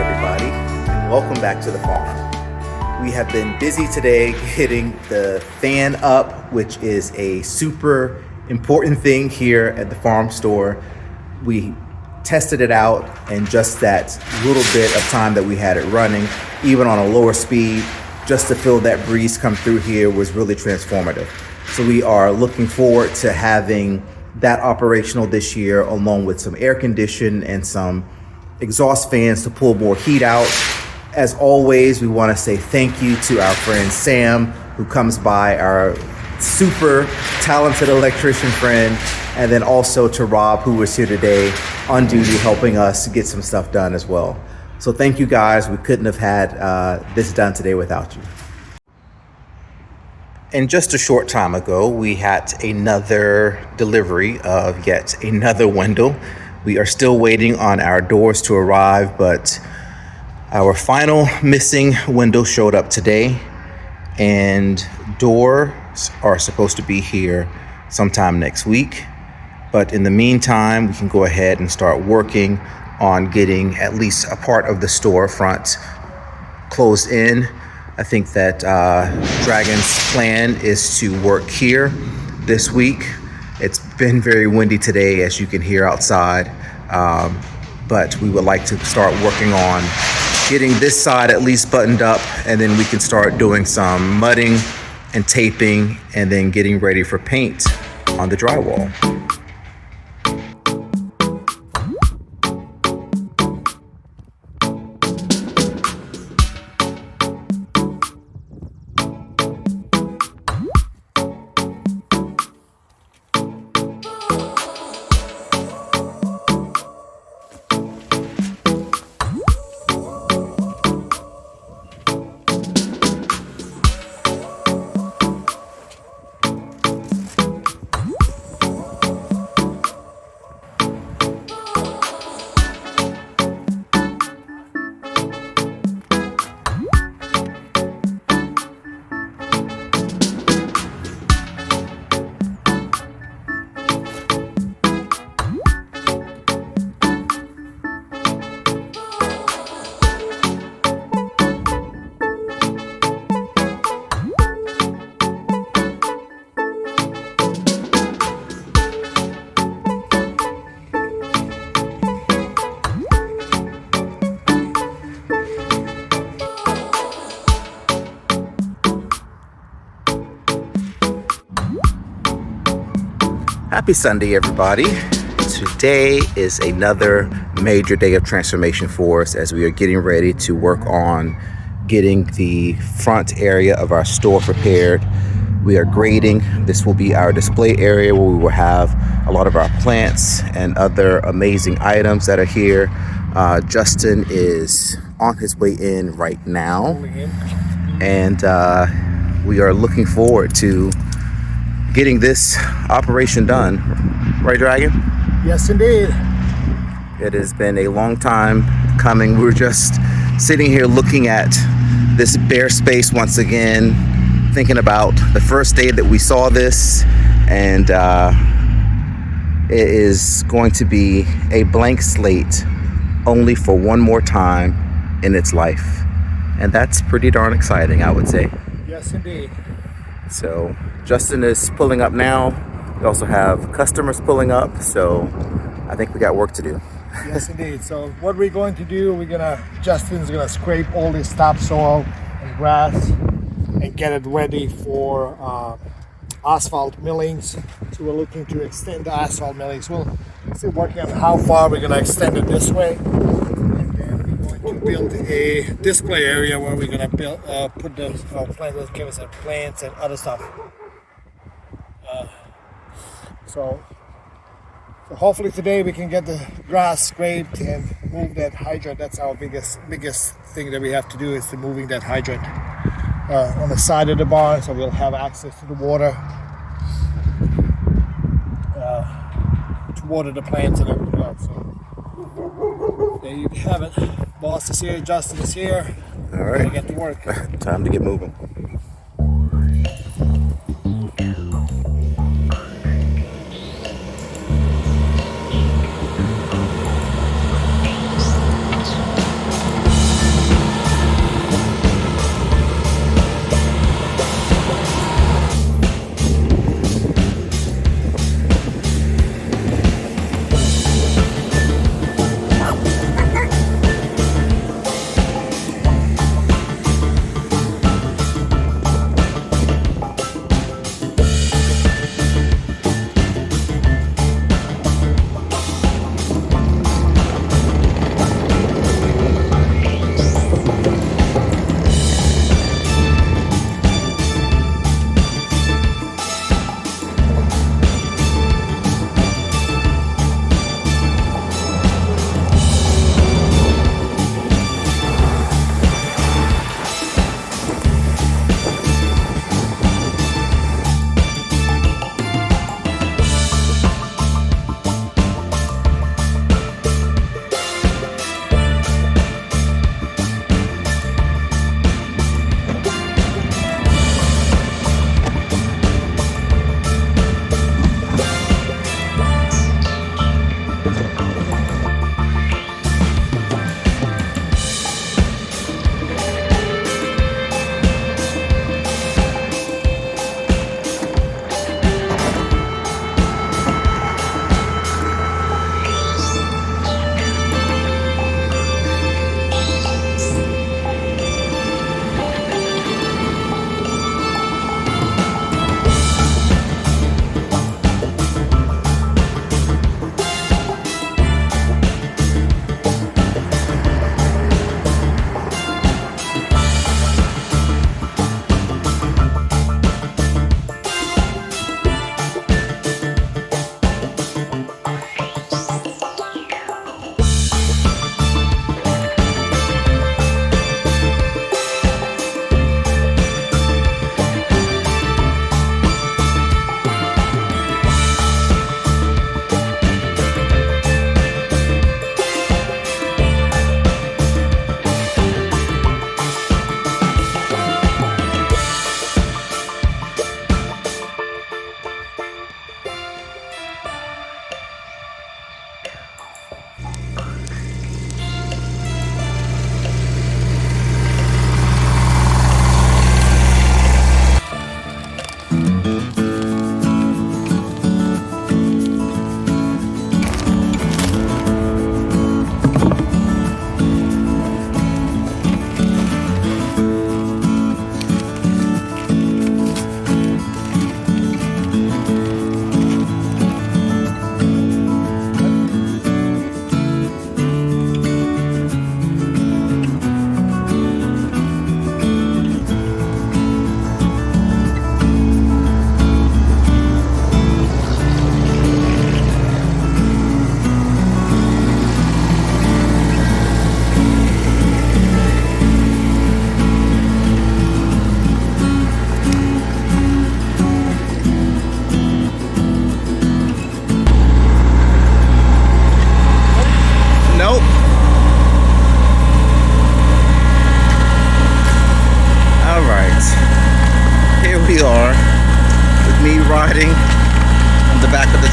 everybody, and welcome back to the farm. We have been busy today getting the fan up, which is a super important thing here at the farm store. We tested it out, and just that little bit of time that we had it running, even on a lower speed, just to feel that breeze come through here was really transformative. So we are looking forward to having that operational this year, along with some air conditioning and some exhaust fans to pull more heat out. As always, we want to say thank you to our friend Sam, who comes by, our super talented electrician friend, and then also to Rob, who was here today on duty helping us get some stuff done as well. So thank you guys. We couldn't have had this done today without you. And just a short time ago, we had another delivery of yet another window. We are still waiting on our doors to arrive, but our final missing window showed up today, and doors are supposed to be here sometime next week. But in the meantime, we can go ahead and start working on getting at least a part of the storefront closed in. I think that Dragon's plan is to work here this week. It's been very windy today, as you can hear outside, but we would like to start working on getting this side at least buttoned up, and then we can start doing some mudding and taping, and then getting ready for paint on the drywall. Happy Sunday, everybody. Today is another major day of transformation for us as we are getting ready to work on getting the front area of our store prepared. We are grading. This will be our display area where we will have a lot of our plants and other amazing items that are here. Justin is on his way in right now, and we are looking forward to getting this operation done. Right, Dragon? Yes, indeed. It has been a long time coming. We're just sitting here looking at this bare space once again, thinking about the first day that we saw this, and it is going to be a blank slate only for one more time in its life. And that's pretty darn exciting, I would say. Yes, indeed. So Justin is pulling up now. We also have customers pulling up, so I think we got work to do. Yes, indeed. So what we're going to do, Justin's gonna scrape all this topsoil and grass and get it ready for asphalt millings. So we're looking to extend the asphalt millings. We'll still working on how far we're gonna extend it this way. And then we're going to build a display area where we're gonna put the plants and other stuff. So hopefully today we can get the grass scraped and move that hydrant. That's our biggest thing that we have to do, is to moving that hydrant on the side of the barn, so we'll have access to the water to water the plants and everything else. So there you have it. Boss is here, Justin is here. All right. We're gonna get to work. Time to get moving.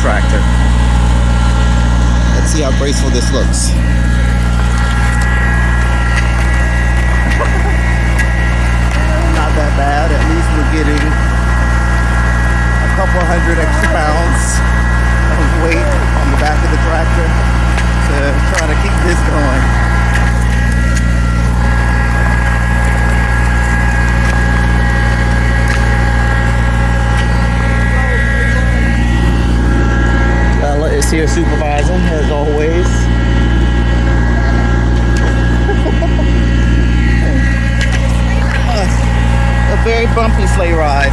tractor. Let's see how graceful this looks. Not that bad. At least we're getting a couple hundred extra pounds of weight on the back of the tractor to try to keep this going. Bella is here supervising as always. A very bumpy sleigh ride.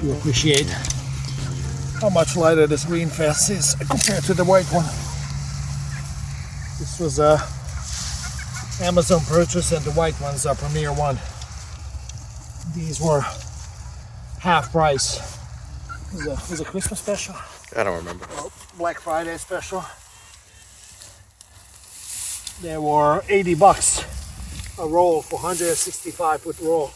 You appreciate how much lighter this green fence is compared to the white one. This was a Amazon purchase and the white one's a Premier one. These were half price. It was a Christmas special. I don't remember. Well, Black Friday special. They were $80 a roll, 465-foot roll.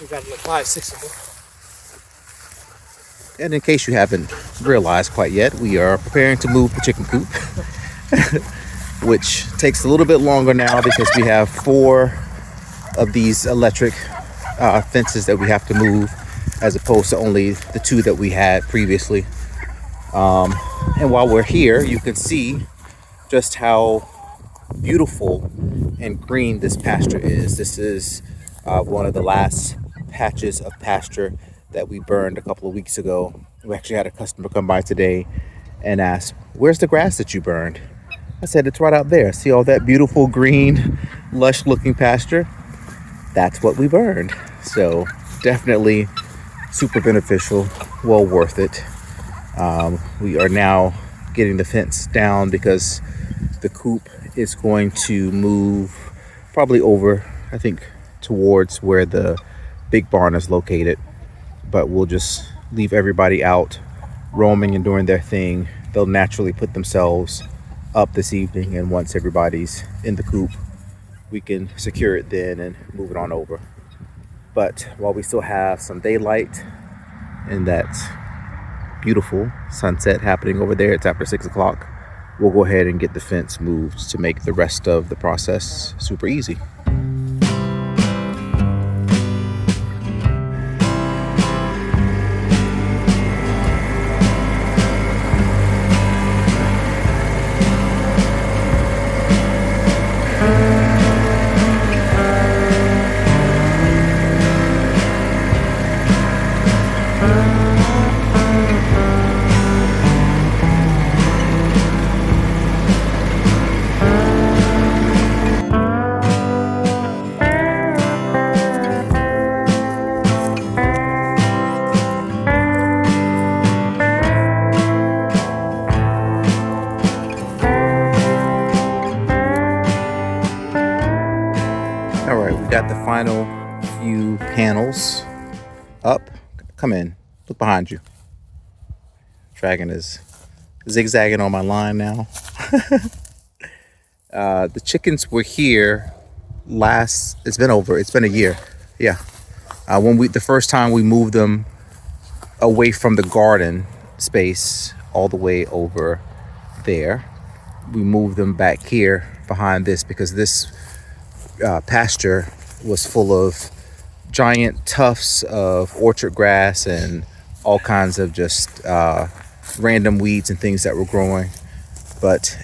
We got like 5, 6 of them. And in case you haven't realized quite yet, we are preparing to move the chicken coop, which takes a little bit longer now because we have 4 of these electric fences that we have to move, as opposed to only the 2 that we had previously. And while we're here, you can see just how beautiful and green this pasture is. This is one of the last patches of pasture that we burned a couple of weeks ago. We actually had a customer come by today and ask, "Where's the grass that you burned?" I said, "It's right out there. See all that beautiful green, lush looking pasture? That's what we burned." So definitely super beneficial, well worth it. We are now getting the fence down because the coop is going to move probably over, I think, towards where the big barn is located. But we'll just leave everybody out roaming and doing their thing. They'll naturally put themselves up this evening, and once everybody's in the coop, we can secure it then and move it on over. But while we still have some daylight and that beautiful sunset happening over there, it's after 6 o'clock, we'll go ahead and get the fence moved to make the rest of the process super easy. All right, we got the final few panels up. Come in, look behind you. Dragon is zigzagging on my line now. The chickens were here it's been a year. Yeah. The first time we moved them away from the garden space all the way over there, we moved them back here behind this because this pasture was full of giant tufts of orchard grass and all kinds of just random weeds and things that were growing.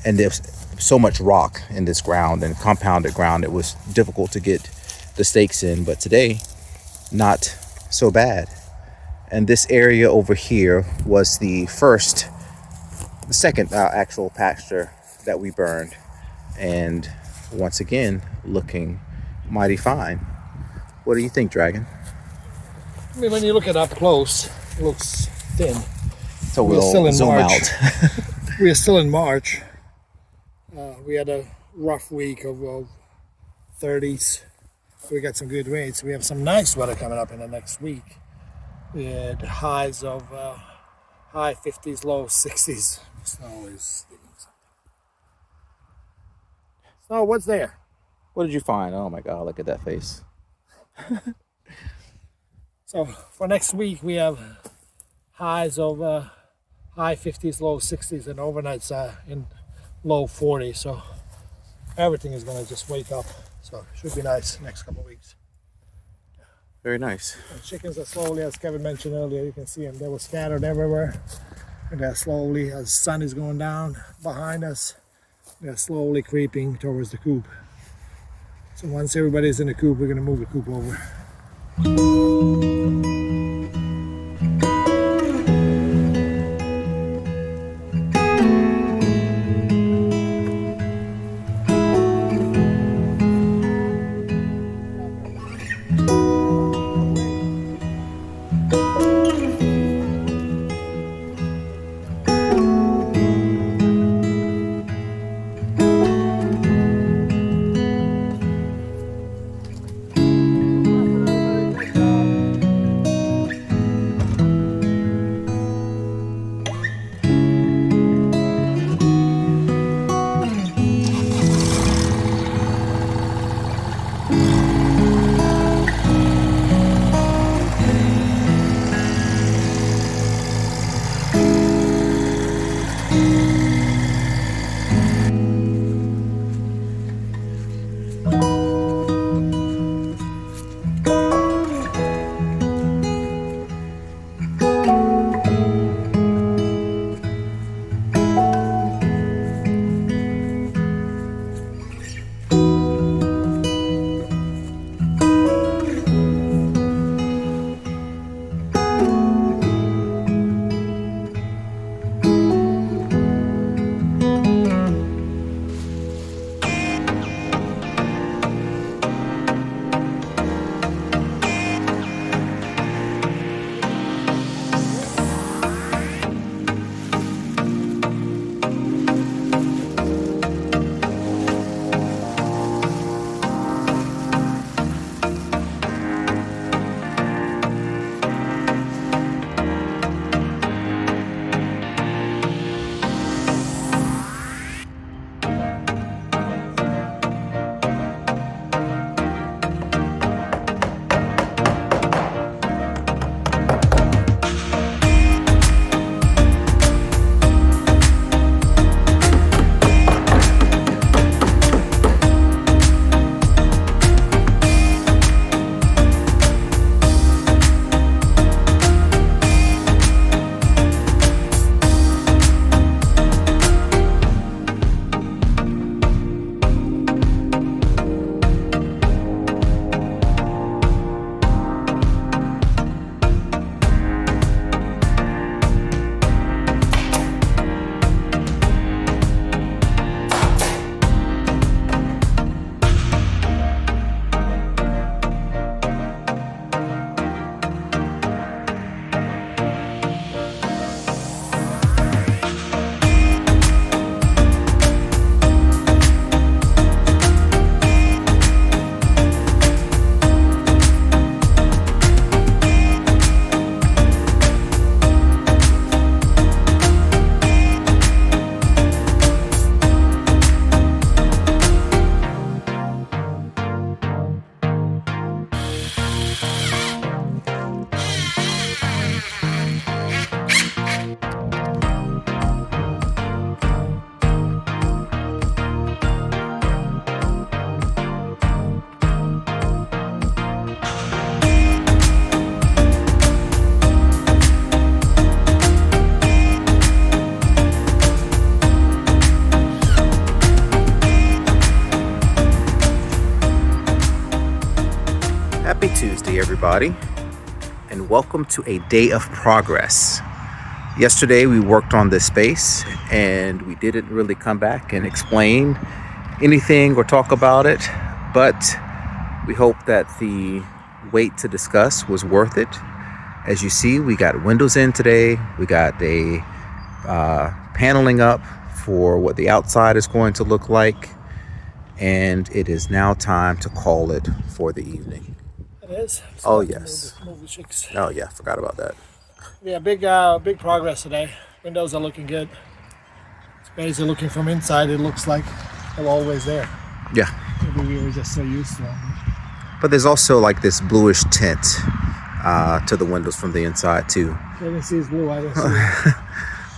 And there's so much rock in this ground and compounded ground, it was difficult to get the stakes in. But today, not so bad. And this area over here was the second actual pasture that we burned. And once again, looking mighty fine. What do you think, Dragon? I mean, when you look at it up close, it looks thin. So we'll zoom out. We are still in March. We had a rough week of 30s. We got some good rains. We have some nice weather coming up in the next week. We had highs of high 50s, low 60s. Snow is doing something. Snow, what's there? What did you find? Oh my God, look at that face. So for next week, we have highs of high 50s, low 60s, and overnights in low 40s. So everything is going to just wake up. So it should be nice next couple of weeks. Very nice. The chickens are slowly, as Kevin mentioned earlier, you can see them. They were scattered everywhere. And they're slowly, as the sun is going down behind us, they're slowly creeping towards the coop. So once everybody's in the coop, we're going to move the coop over. everybody, and welcome to a day of progress. Yesterday we worked on this space and we didn't really come back and explain anything or talk about it, but we hope that the wait to discuss was worth it. As you see, we got windows in today. We got a paneling up for what the outside is going to look like, and it is now time to call it for the evening. It is. Oh yes. Move the chicks. Oh yeah, forgot about that. Yeah, big progress today. Windows are looking good. Space are looking from inside. It looks like they're always there. Yeah. Maybe we were just so used to them. But there's also like this bluish tint to the windows from the inside too. I didn't see it's blue. I didn't see it.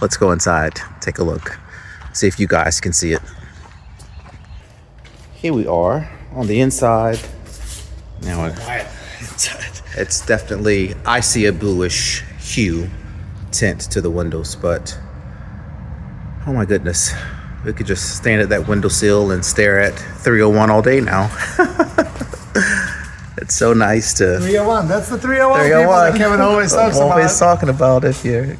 Let's go inside, take a look, see if you guys can see it. Here we are on the inside. Now it's definitely, I see a bluish hue tint to the windows, but oh my goodness, we could just stand at that windowsill and stare at 301 all day now. It's so nice to 301. That's the 301 people that Kevin always talks about. Always talking about if you're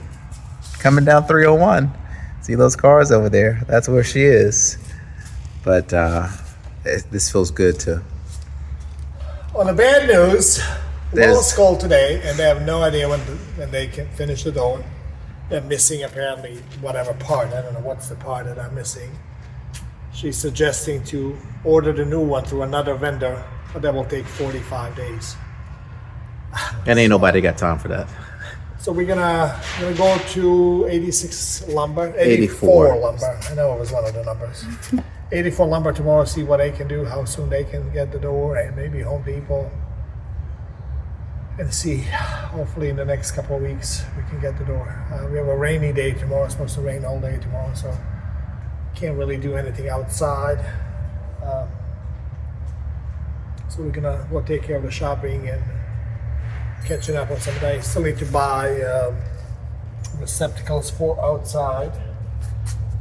coming down 301. See those cars over there? That's where she is. But this feels good to. On the bad news, Lowe's called today, and they have no idea when they can finish the door. They're missing apparently whatever part. I don't know what's the part that I'm missing. She's suggesting to order the new one through another vendor, but that will take 45 days. And ain't nobody got time for that. So we're gonna go to 86 lumber, 84 lumber. I know it was one of the numbers. 84 lumber tomorrow. See what they can do, how soon they can get the door, and maybe Home Depot. And see, hopefully in the next couple of weeks we can get the door. We have a rainy day tomorrow. It's supposed to rain all day tomorrow, so can't really do anything outside. So we'll take care of the shopping and catching up on some of that. Still need to buy receptacles for outside.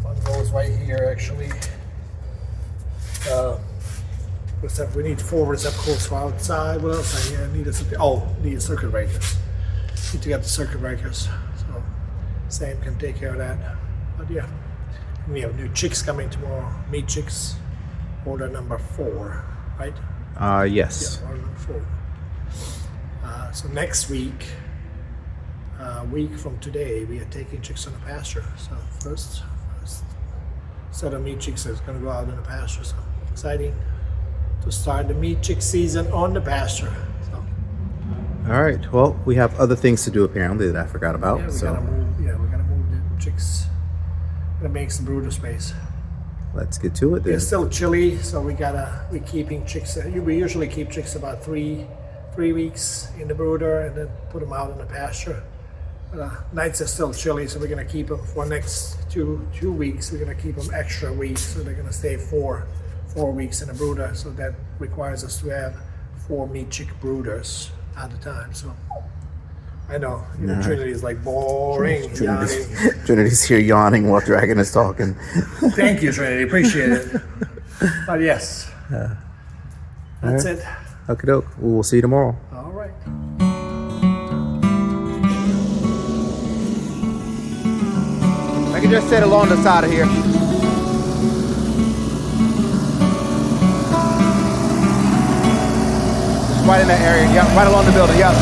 One goes right here actually. We need 4 receptacles for outside. What else I need? Need circuit breakers. Need to get the circuit breakers. So Sam can take care of that. But yeah, we have new chicks coming tomorrow. Meat chicks, order number 4, right? Yes. Yeah, order number 4. So next week, week from today, we are taking chicks on the pasture. So first set of meat chicks is going to go out in the pasture. So exciting to start the meat chick season on the pasture. So. All right. Well, we have other things to do apparently that I forgot about. Yeah, we gotta move the chicks. Gotta make some brooder space. Let's get to it then. It's still chilly, so we're keeping chicks. We usually keep chicks about three weeks in the brooder and then put them out in the pasture. But, nights are still chilly, so we're gonna keep them for next two weeks. We're gonna keep them extra weeks, so they're gonna stay four weeks in the brooder. So that requires us to have 4 meat chick brooders at a time. So I know Trinity is like boring, yawning. Trinity's here yawning while Dragon is talking. Thank you, Trinity. Appreciate it. But yes, that's it. Okie doke. We will see you tomorrow. All right. I can just sit along the side of here. Right in that area. Yep. Right along the building. Yep.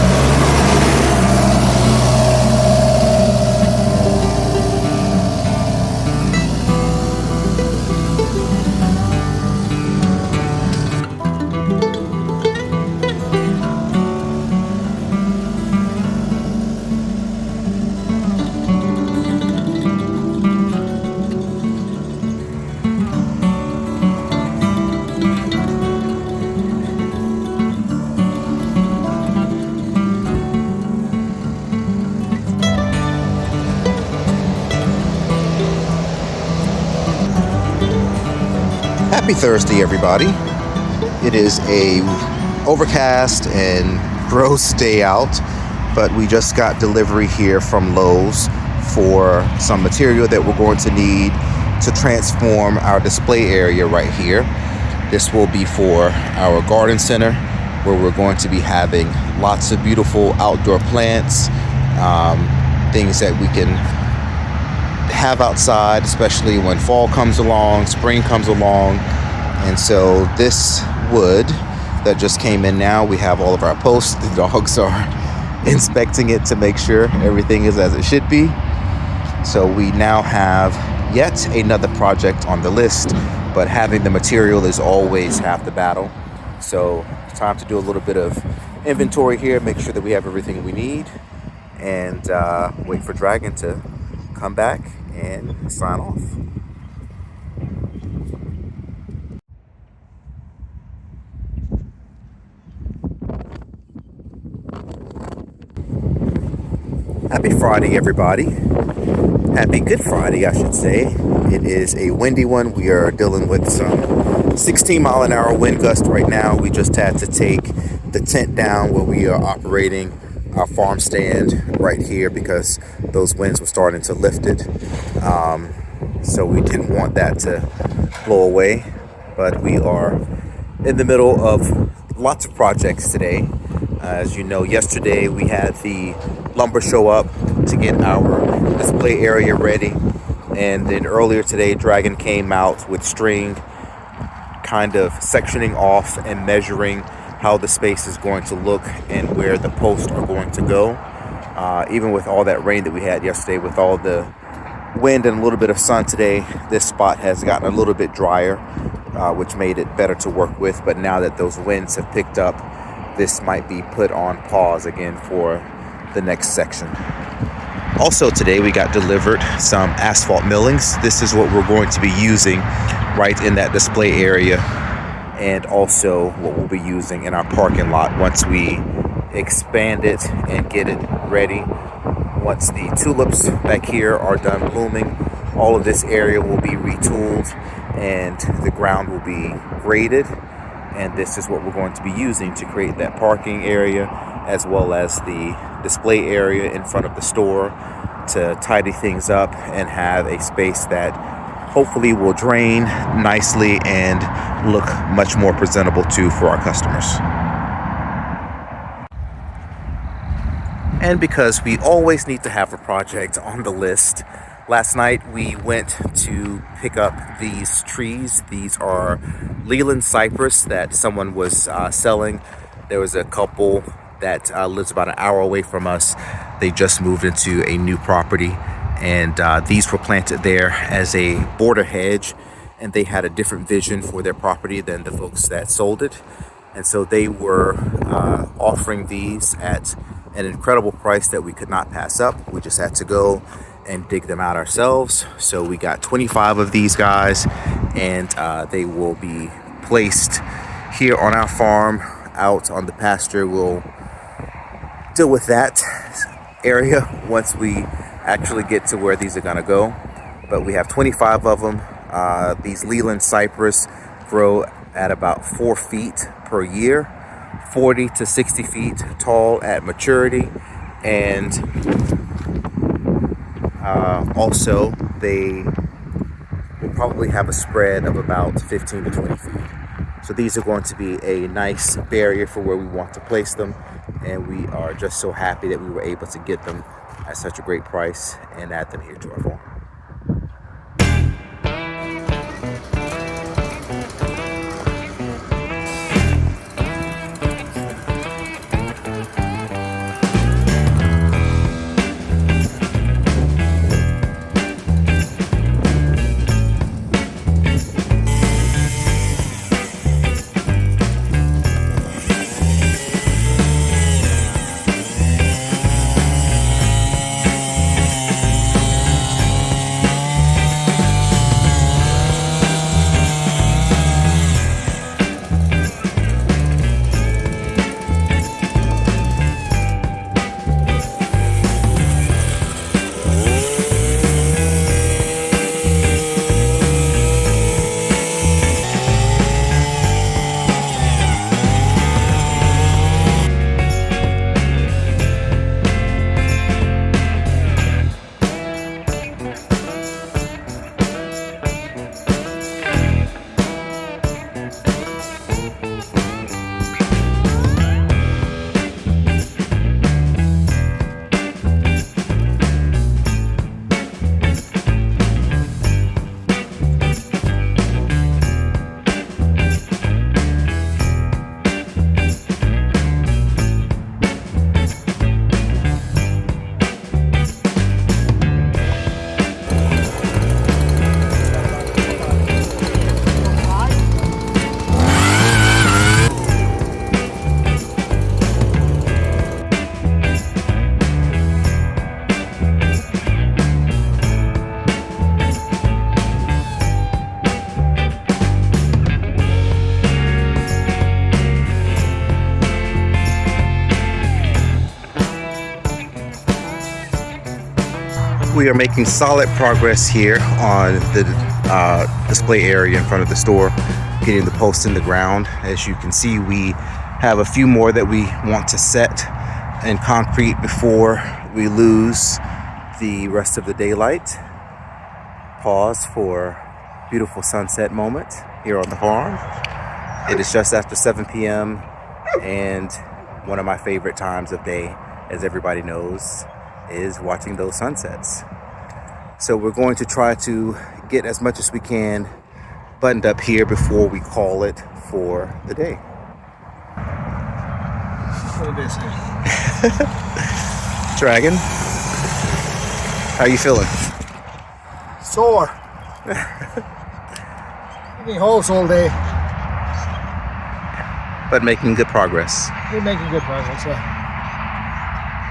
Happy Thursday, everybody. It is a overcast and gross day out, but we just got delivery here from Lowe's for some material that we're going to need to transform our display area right here. This will be for our garden center where we're going to be having lots of beautiful outdoor plants, things that we can have outside, especially when fall comes along, spring comes along. And so this wood that just came in now, we have all of our posts. The dogs are inspecting it to make sure everything is as it should be. So we now have yet another project on the list, but having the material is always half the battle. So it's time to do a little bit of inventory here, make sure that we have everything we need, and wait for Dragon to come back and sign off. Happy Friday, everybody. Happy Good Friday, I should say. It is a windy one. We are dealing with some 16-mile-an-hour wind gust right now. We just had to take the tent down where we are operating our farm stand right here because those winds were starting to lift it. So we didn't want that to blow away. But we are in the middle of lots of projects today. As you know, yesterday we had the lumber show up to get our display area ready, and then earlier today Dragon came out with string, kind of sectioning off and measuring how the space is going to look and where the posts are going to go. Even with all that rain that we had yesterday, with all the wind and a little bit of sun today, this spot has gotten a little bit drier, which made it better to work with. But now that those winds have picked up, this might be put on pause again for the next section. Also today we got delivered some asphalt millings. This is what we're going to be using right in that display area, and also what we'll be using in our parking lot once we expand it and get it ready. Once the tulips back here are done blooming, all of this area will be retooled and the ground will be graded. And this is what we're going to be using to create that parking area, as well as the display area in front of the store, to tidy things up and have a space that hopefully will drain nicely and look much more presentable too for our customers. And because we always need to have a project on the list, last night we went to pick up these trees. These are Leland cypress that someone was selling. There was a couple that lives about an hour away from us. They just moved into a new property, and these were planted there as a border hedge, and they had a different vision for their property than the folks that sold it. And so they were offering these at an incredible price that we could not pass up. We just had to go and dig them out ourselves. So we got 25 of these guys, and they will be placed here on our farm out on the pasture. We'll deal with that area once we actually get to where these are gonna go. But we have 25 of them. These Leland cypress grow at about 4 feet per year, 40 to 60 feet tall at maturity, and also they will probably have a spread of about 15 to 20 feet. So these are going to be a nice barrier for where we want to place them, and we are just so happy that we were able to get them at such a great price and add them here to our farm. We are making solid progress here on the display area in front of the store, getting the posts in the ground. As you can see, we have a few more that we want to set in concrete before we lose the rest of the daylight. Pause for beautiful sunset moment here on the farm. It is just after 7 p.m. and one of my favorite times of day, as everybody knows, is watching those sunsets. So we're going to try to get as much as we can buttoned up here before we call it for the day. What did they say? Dragon, how are you feeling? Sore. Digging holes all day. But making good progress. We're making good progress.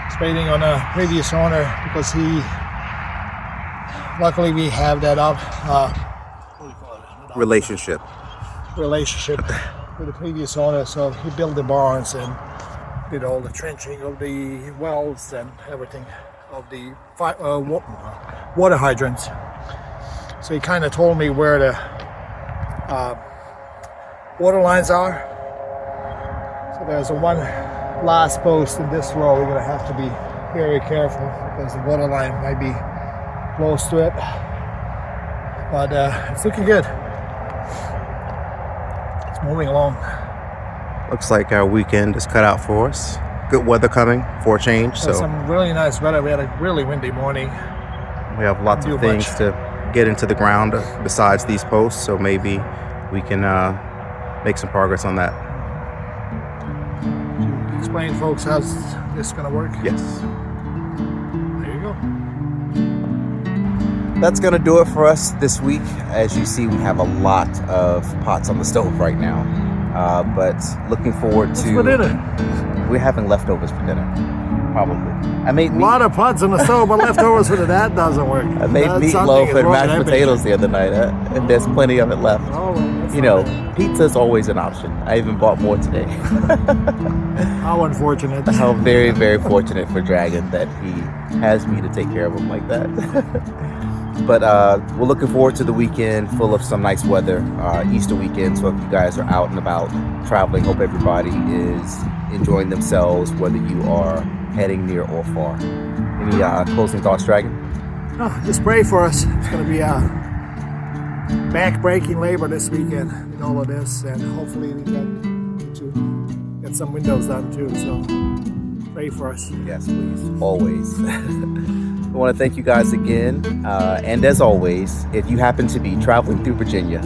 Just waiting on a previous owner because luckily we have that what do you call it? Relationship with the previous owner. So he built the barns and did all the trenching of the wells and everything of the water hydrants. So he kind of told me where the water lines are. So there's one last post in this row. We're going to have to be very careful because the water line might be close to it. But it's looking good. It's moving along. Looks like our weekend is cut out for us. Good weather coming for a change. There's So some really nice weather. We had a really windy morning. we have lots of things to get into the ground besides these posts. So maybe we can make some progress on that. Explain, folks, how's this going to work? Yes. There you go. That's going to do it for us this week. As you see, we have a lot of pots on the stove right now. But looking forward to... What's for dinner? We're having leftovers for dinner, probably. I made A lot of pots on the stove, but leftovers for that doesn't work. I made meatloaf and mashed potatoes the other night, and there's plenty of it left. Oh, well, that's You know, pizza's always an option. I even bought more today. how unfortunate. How very, very fortunate for Dragon that he has me to take care of him like that. But we're looking forward to the weekend, full of some nice weather, Easter weekend. So if you guys are out and about traveling, hope everybody is enjoying themselves, whether you are heading near or far. Any closing thoughts, Dragon? Oh, just pray for us. It's going to be a back-breaking labor this weekend with all of this, and hopefully we get some windows done too. So pray for us. Yes, please. Always. I want to thank you guys again. And as always, if you happen to be traveling through Virginia,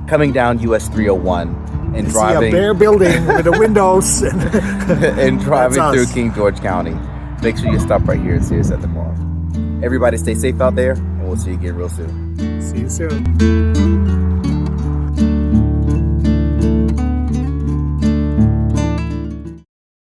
coming down US 301 and driving... See a bare building with the windows. and driving through King George County, make sure you stop right here and see us at the farm. Everybody stay safe out there, and we'll see you again real soon. See you soon.